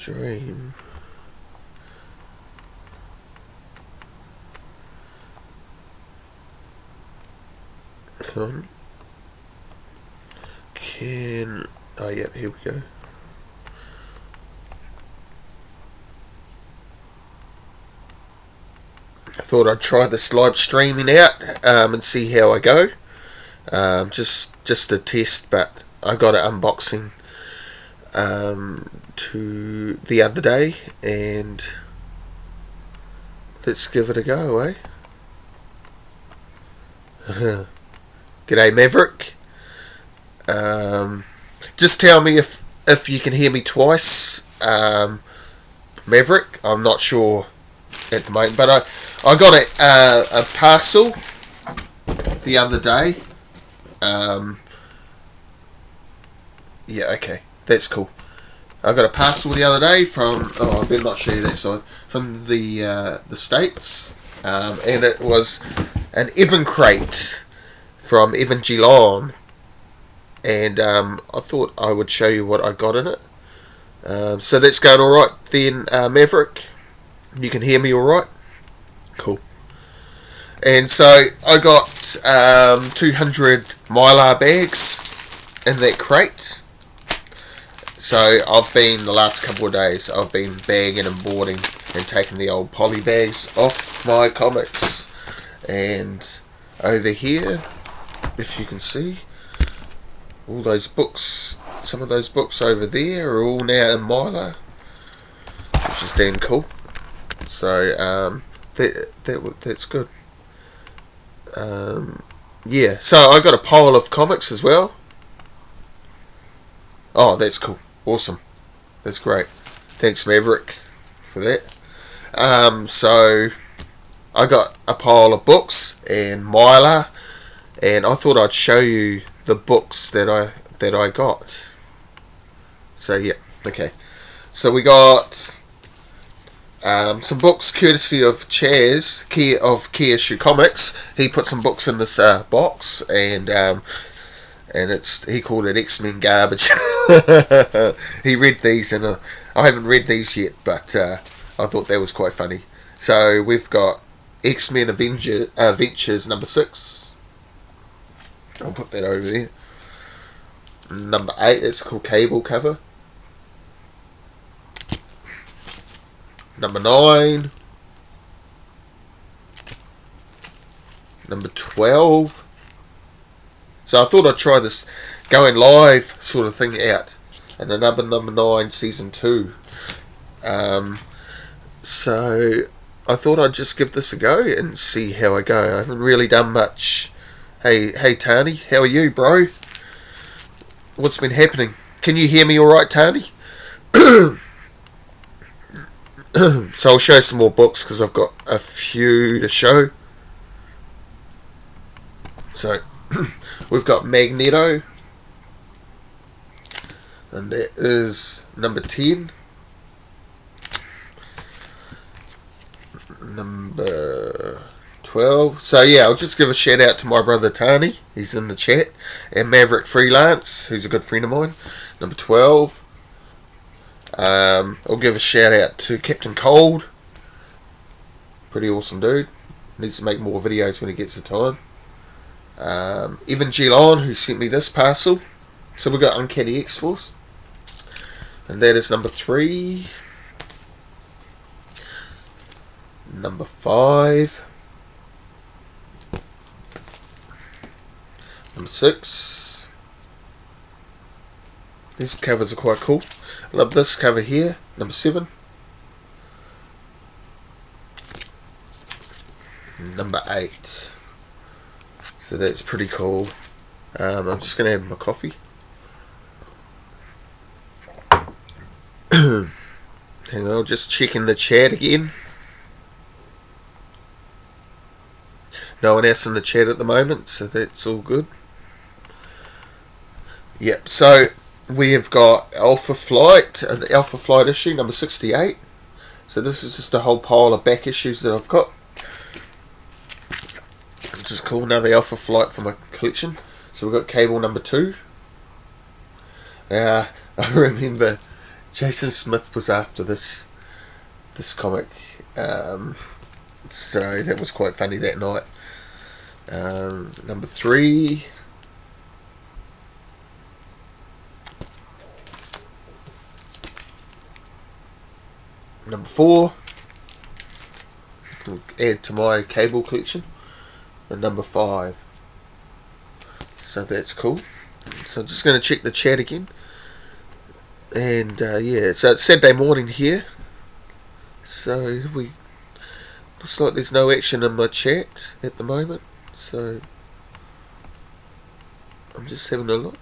Dream. Come on. Oh yeah, here we go. I thought I'd try this live streaming out and see how I go. Just a test, but I got an unboxing to the other day, and let's give it a go, eh? G'day, Maverick. Just tell me if you can hear me twice, Maverick. I'm not sure at the moment, but I got a parcel the other day. Yeah, okay, that's cool. I got a parcel the other day from, I better not show you that side, from the States, and it was an Evan crate from Evan Geelong, and I thought I would show you what I got in it. So that's going alright then, Maverick? You can hear me alright? Cool. And so I got 200 Mylar bags in that crate. So I've been, the last couple of days, I've been bagging and boarding and taking the old poly bags off my comics. And over here, if you can see, all those books, some of those books over there are all now in Mylar, which is damn cool. So that's good. Yeah, so I got a pile of comics as well. Oh, that's cool. Awesome. That's great. Thanks, Maverick, for that. So I got a pile of books and Mylar, and I thought I'd show you the books that I got. So yeah, okay. So we got some books courtesy of Chaz of Key Issue Comics. He put some books in this box, and he called it X-Men garbage. He read these, and I haven't read these yet, but I thought that was quite funny. So we've got X-Men Adventures number 6. I'll put that over there. Number 8, it's called Cable Cover. Number 9. Number 12. So I thought I'd try this going live sort of thing out. And then number 9, season 2. So I thought I'd just give this a go and see how I go. I haven't really done much. Hey Tani, how are you, bro? What's been happening? Can you hear me alright, Tani? So I'll show some more books because I've got a few to show. So we've got Magneto, and that is number 10. Number 12. So yeah, I'll just give a shout out to my brother Tani, he's in the chat, and Maverick Freelance, who's a good friend of mine. Number 12. I'll give a shout out to Captain Cold, pretty awesome dude, needs to make more videos when he gets the time. Evan Geelong, who sent me this parcel. So we've got Uncanny X-Force, and that is number 3. Number 5. Number 6. These covers are quite cool. I love this cover here. Number 7. Number 8. So that's pretty cool. I'm just going to have my coffee. Hang on, just checking the chat again. No one else in the chat at the moment, so that's all good. Yep, so we have got Alpha Flight, an Alpha Flight issue, number 68. So this is just a whole pile of back issues that I've got, which is cool. Another Alpha Flight for my collection. So we've got Cable number 2. I remember Jason Smith was after this comic, so that was quite funny that night. Number 3. Number 4. I'll add to my cable collection. And number 5. So that's cool. So I'm just going to check the chat again. And yeah, so it's Saturday morning here. So looks like there's no action in my chat at the moment. So I'm just having a look.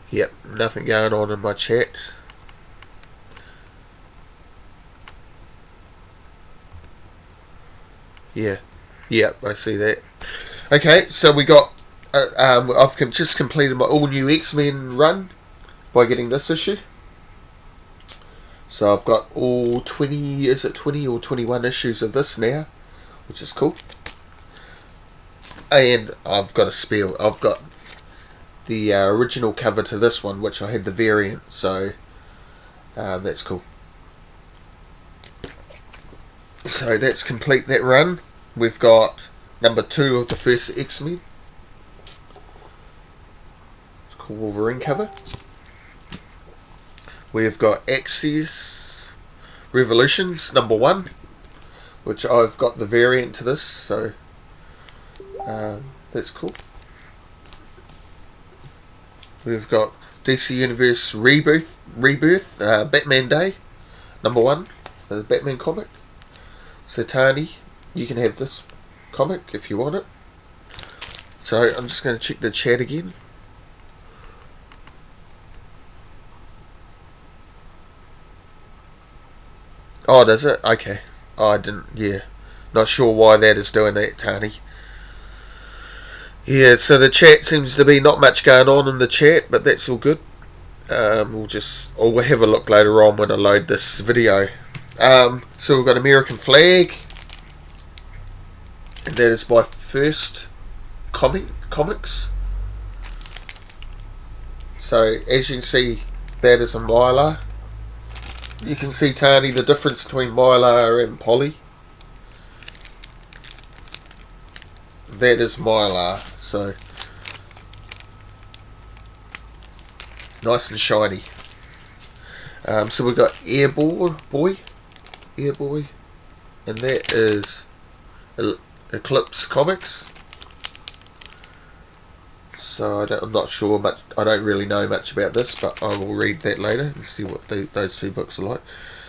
Yep, nothing going on in my chat. Yeah, yep, I see that. Okay, so we got. I've just completed my all new X-Men run by getting this issue. So I've got all 20, is it 20 or 21 issues of this now, which is cool. And I've got a spare. I've got the original cover to this one, which I had the variant, so that's cool. So that's complete that run. We've got number 2 of the first X-Men. It's called Wolverine cover. We've got Axis Revolutions number 1, which I've got the variant to this, so that's cool. We've got DC Universe Rebirth, Batman Day, number 1, the Batman comic. Satani, you can have this comic if you want it. So I'm just going to check the chat again. Oh, does it? Okay. Oh, I didn't, yeah. Not sure why that is doing that, Tani. Yeah, so the chat seems to be not much going on in the chat, but that's all good. We'll have a look later on when I load this video. So we've got American Flag, and that is by First Comics. So as you can see, that is a Mylar. You can see, Tani, the difference between Mylar and Poly. That is Mylar, so nice and shiny. So we've got Airboy, and that is Eclipse Comics. So I'm not sure much. I don't really know much about this, but I will read that later and see what those 2 books are like.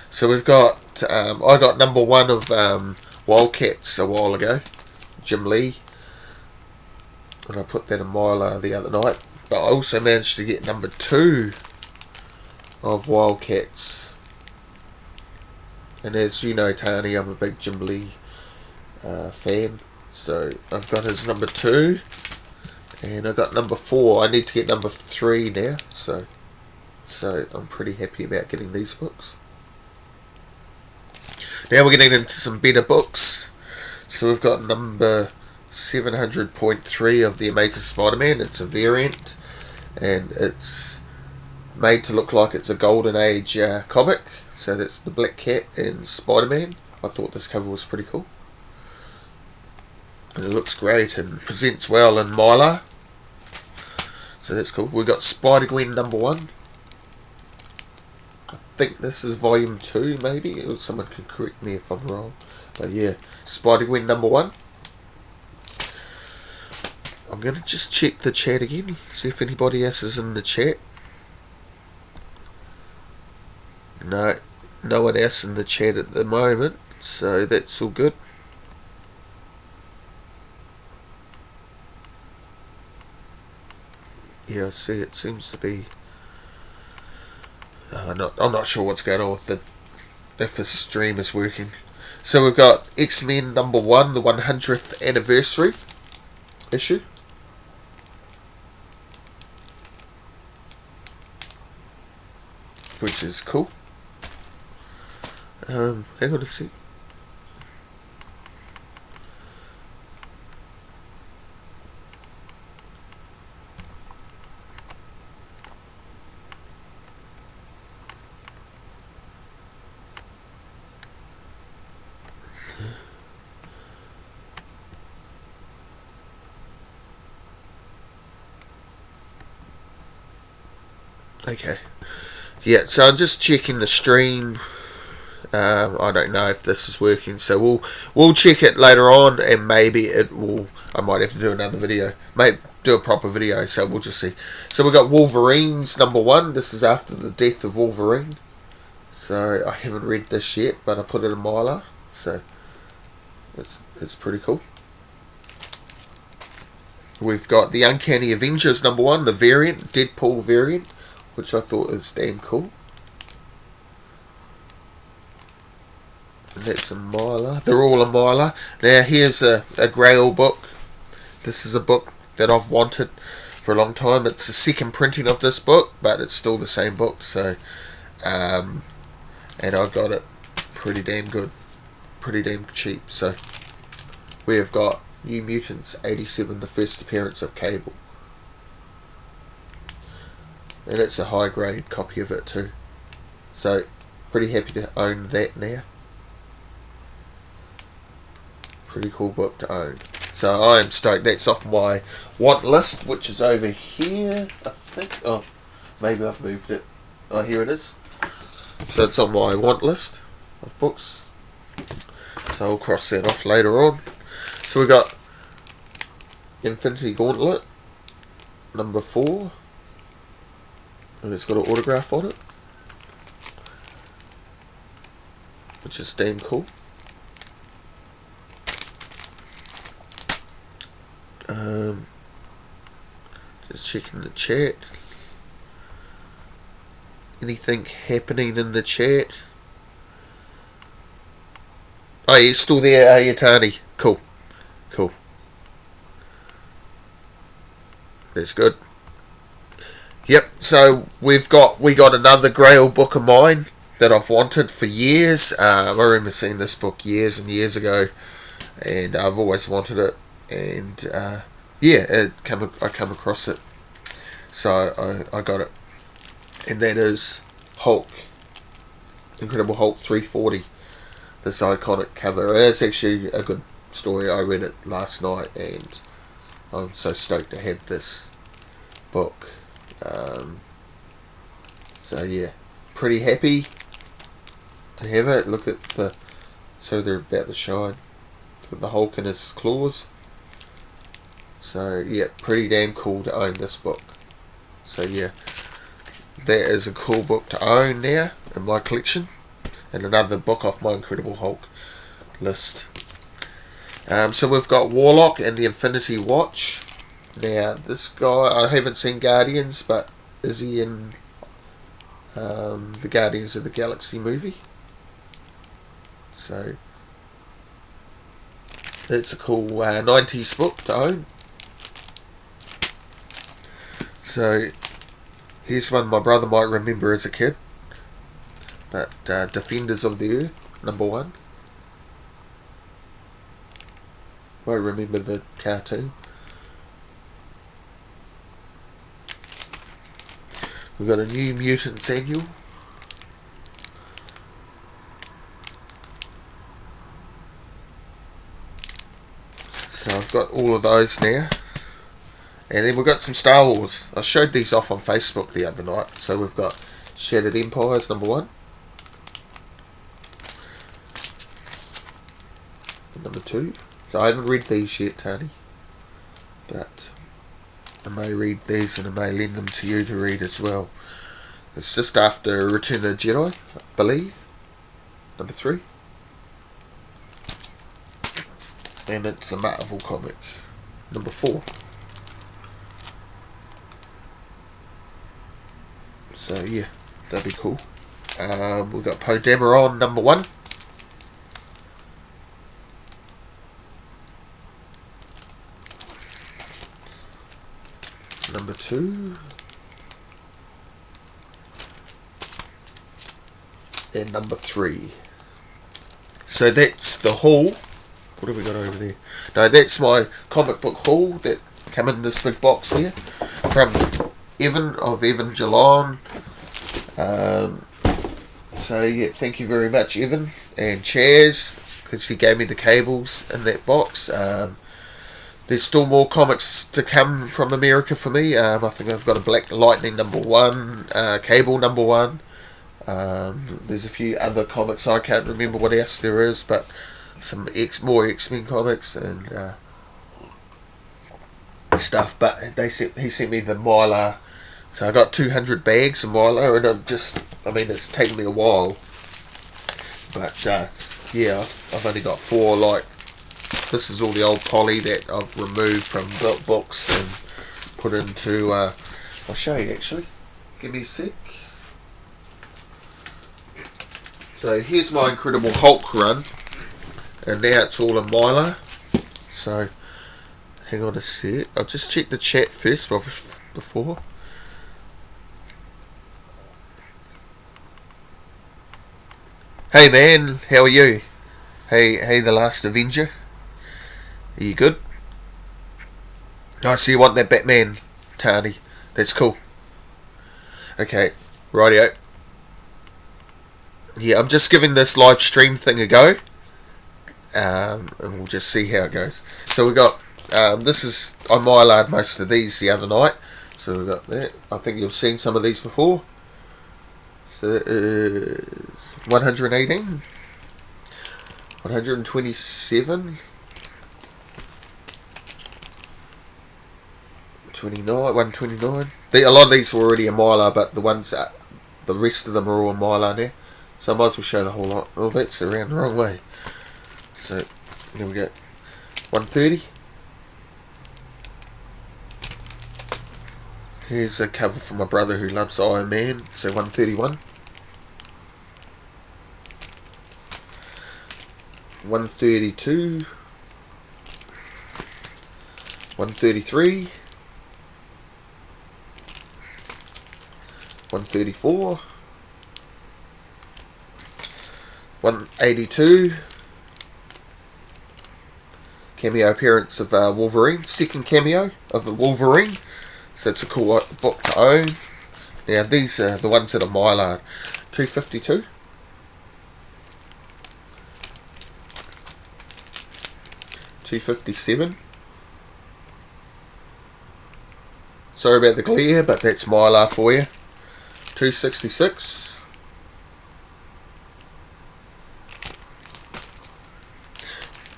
So we've got I got number 1 of Wildcats a while ago, Jim Lee, and I put that in Mylar the other night. But I also managed to get number 2 of Wildcats. And as you know, Tani, I'm a big Jim Lee fan. So I've got his number 2. And I got number 4. I need to get number 3 now. So I'm pretty happy about getting these books. Now we're getting into some better books. So we've got number 700.3 of The Amazing Spider-Man. It's a variant, and it's made to look like it's a Golden Age comic. So that's the Black Cat and Spider-Man. I thought this cover was pretty cool. And it looks great and presents well in Mylar. So that's cool. We've got Spider-Gwen number 1. I think this is volume 2, maybe. Or someone can correct me if I'm wrong. But yeah, Spider-Gwen number 1. I'm going to just check the chat again. See if anybody else is in the chat. No one else in the chat at the moment. So that's all good. Yeah, I see. It seems to be. I'm not sure what's going on with if the stream is working. So we've got X-Men number 1, the 100th anniversary issue. Which is cool. Hang on a sec. Okay. Yeah, so I'm just checking the stream. I don't know if this is working, so we'll check it later on, and maybe it will. I might have to do another video, maybe do a proper video. So we'll just see. So we got Wolverines #1. This is after the death of Wolverine. So I haven't read this yet, but I put it in Mylar. So it's pretty cool. We've got the Uncanny Avengers #1, the variant, Deadpool variant, which I thought was damn cool. And that's a Mylar. They're all a Mylar. Now here's a Grail book. This is a book that I've wanted for a long time. It's a second printing of this book, but it's still the same book. So, and I got it pretty damn good, pretty damn cheap. So we have got New Mutants '87, the first appearance of Cable, and it's a high grade copy of it too. So pretty happy to own that now. Pretty cool book to own. So I am stoked. That's off my want list, which is over here, I think. Oh, maybe I've moved it. Oh, here it is. So it's on my want list of books. So I'll cross that off later on. So we got Infinity Gauntlet #4, and it's got an autograph on it, which is damn cool. Just checking the chat. Anything happening in the chat? Oh, you're still there, are you, Tani? Cool. Cool. That's good. Yep, so we got another Grail book of mine that I've wanted for years. I remember seeing this book years and years ago, and I've always wanted it. And yeah, I come across it, so I got it, and that is Hulk, Incredible Hulk 340. This iconic cover. It's actually a good story. I read it last night, and I'm so stoked to have this book. So yeah, pretty happy to have it. Look at so they're about to shine. Look at the Hulk in his claws. So yeah, pretty damn cool to own this book. So yeah, that is a cool book to own now in my collection, and another book off my Incredible Hulk list. So we've got Warlock and the Infinity Watch. Now this guy, I haven't seen Guardians, but is he in the Guardians of the Galaxy movie? So that's a cool 90s book to own. So here's one my brother might remember as a kid. But Defenders of the Earth #1. I remember the cartoon. We've got a New Mutants annual. So I've got all of those now. And then we've got some Star Wars. I showed these off on Facebook the other night. So we've got Shattered Empires #1. #2. So I haven't read these yet, Tony. But I may read these, and I may lend them to you to read as well. It's just after Return of the Jedi, I believe. #3. And it's a Marvel comic. #4. So yeah, that'd be cool. We've got Poe Dameron #1. #2. And #3. So that's the haul. What have we got over there? No, that's my comic book haul that come in this big box here from Evan of Evan Geelong. So yeah, thank you very much, Evan, and Chaz, because he gave me the cables in that box. There's still more comics to come from America for me. I think I've got a Black Lightning #1, Cable #1. There's a few other comics, I can't remember what else there is, but some more X-Men comics and stuff. But he sent me the Mylar, so I got 200 bags of Mylar, and it's taken me a while. But yeah, I've only got 4. Like, this is all the old poly that I've removed from books and put into. I'll show you actually. Give me a sec. So here's my Incredible Hulk run, and now it's all in Mylar. So hang on a sec. I'll just check the chat first before. Hey man, how are you? Hey, the Last Avenger. Are you good? I see you want that Batman, Tani. That's cool. Okay, rightio. Yeah, I'm just giving this live stream thing a go. And we'll just see how it goes. So we got, I Mylar'd most of these the other night. So we got that. I think you've seen some of these before. So it is 118, 127, 129. A lot of these were already in Mylar, but the rest of them are all in Mylar now. So I might as well show the whole lot. Oh, that's around the wrong way. So here we go. 130. Here's a cover for my brother who loves Iron Man. So 131. 132. 133. 134. 182. Cameo appearance of Wolverine. Second cameo of the Wolverine. So it's a cool book to own. Now these are the ones that are Mylar. 252. 257. Sorry about the glare, but that's Mylar for you. 266.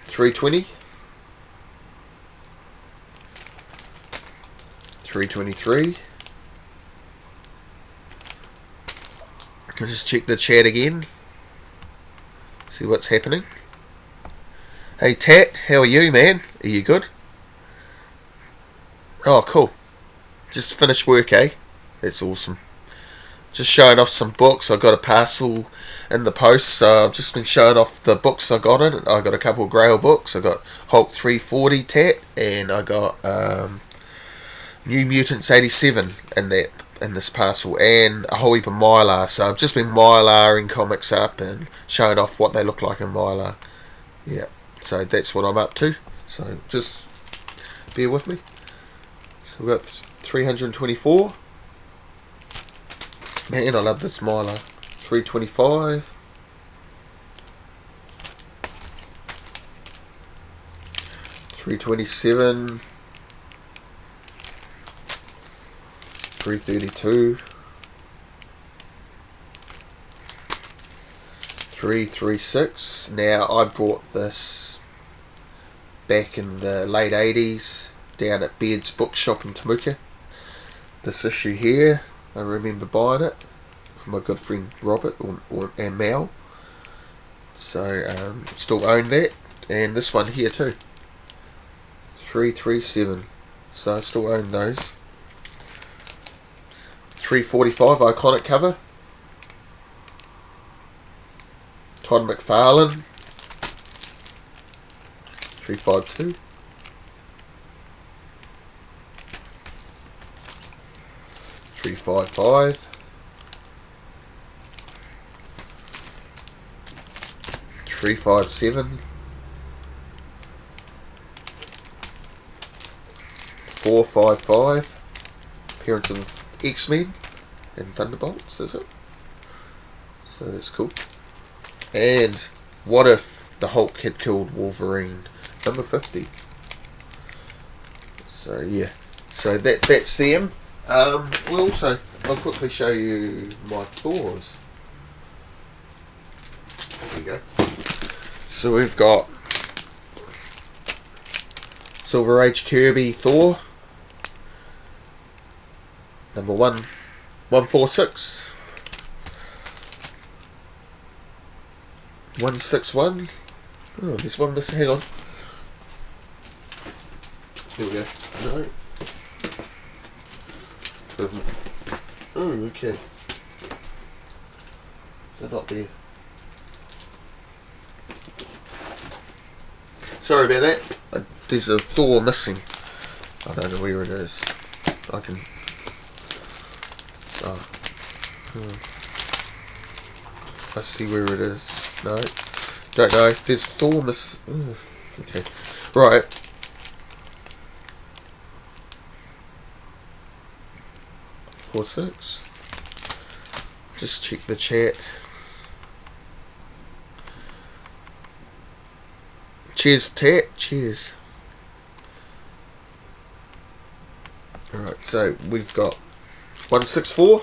320. 323. I'll just check the chat again. See what's happening. Hey Tat, how are you, man? Are you good? Oh, cool. Just finished work, eh? That's awesome. Just showing off some books. I got a parcel in the post, so I've just been showing off the books I got in. I got a couple of Grail books. I got Hulk 340 Tat, and I got New Mutants 87 in this parcel, and a whole heap of Mylar. So I've just been Mylaring comics up and showing off what they look like in Mylar. Yeah, so that's what I'm up to. So just bear with me. So we've got 324. Man, I love this Mylar. 325. 327. 332. 336. Now, I bought this back in the late 80s down at Beard's Bookshop in Temuka. This issue here, I remember buying it from my good friend Robert and Mal. So, still own that. And this one here too. 337. So I still own those. 345 iconic cover. Todd McFarlane. 352. 355. 357. 455. Appearance of X-Men and Thunderbolts, is it? So that's cool. And what if the Hulk had killed Wolverine? Number 50. So yeah, so that's them. We'll also, I'll quickly show you my Thors. There you go. So we've got Silver Age Kirby Thor, number 146, 161. Oh, there's one missing. Hang on. Here we go. No. Oh, okay. They're not there. Sorry about that. There's a Thor missing. I don't know where it is. I can. Oh. I see where it is. No. Don't know. There's Thor miss. Okay. Right. Four, 6. Just check the chat. Cheers, Tat. Cheers. Alright, so we've got 164.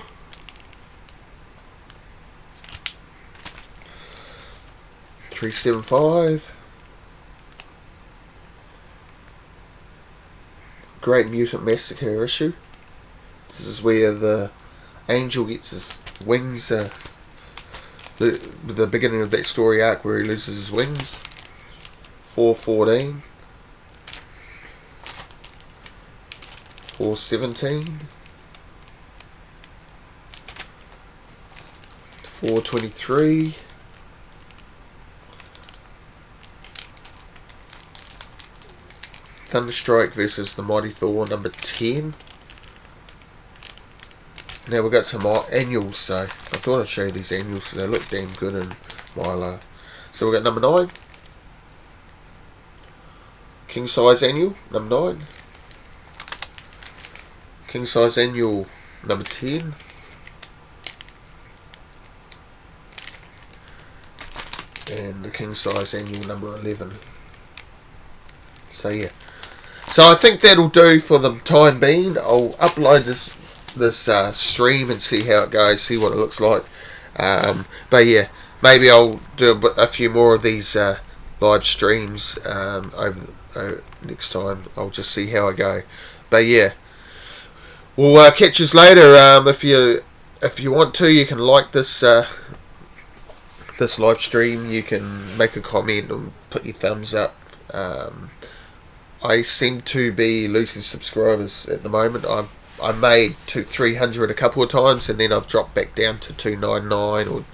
$375. Great Mutant Massacre issue. This is where the angel gets his wings. The beginning of that story arc where he loses his wings. 414. 417. 423. Thunderstrike versus the Mighty Thor, number 10. Now we've got some annuals, so I thought I'd show you these annuals because they look damn good in Milo. So we've got number 9. King size annual, number 9. King size annual, number 10. And the king size annual, number 11. So yeah. So I think that'll do for the time being. I'll upload this stream and see how it goes, see what it looks like. But yeah, maybe I'll do a few more of these live streams over next time. I'll just see how I go. But yeah, we'll catch us later. If you want to, you can like this this live stream. You can make a comment and put your thumbs up. I seem to be losing subscribers at the moment. I made 300 a couple of times, and then I've dropped back down to 299 or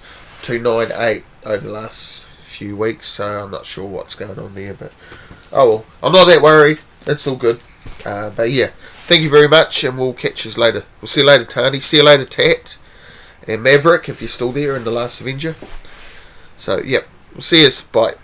298 over the last few weeks. So I'm not sure what's going on there, but oh well, I'm not that worried. It's all good. But yeah, thank you very much, and we'll catch us later. We'll see you later, Tani. See you later, Tat and Maverick, if you're still there in The Last Avenger. So yep, we'll see us. Bye.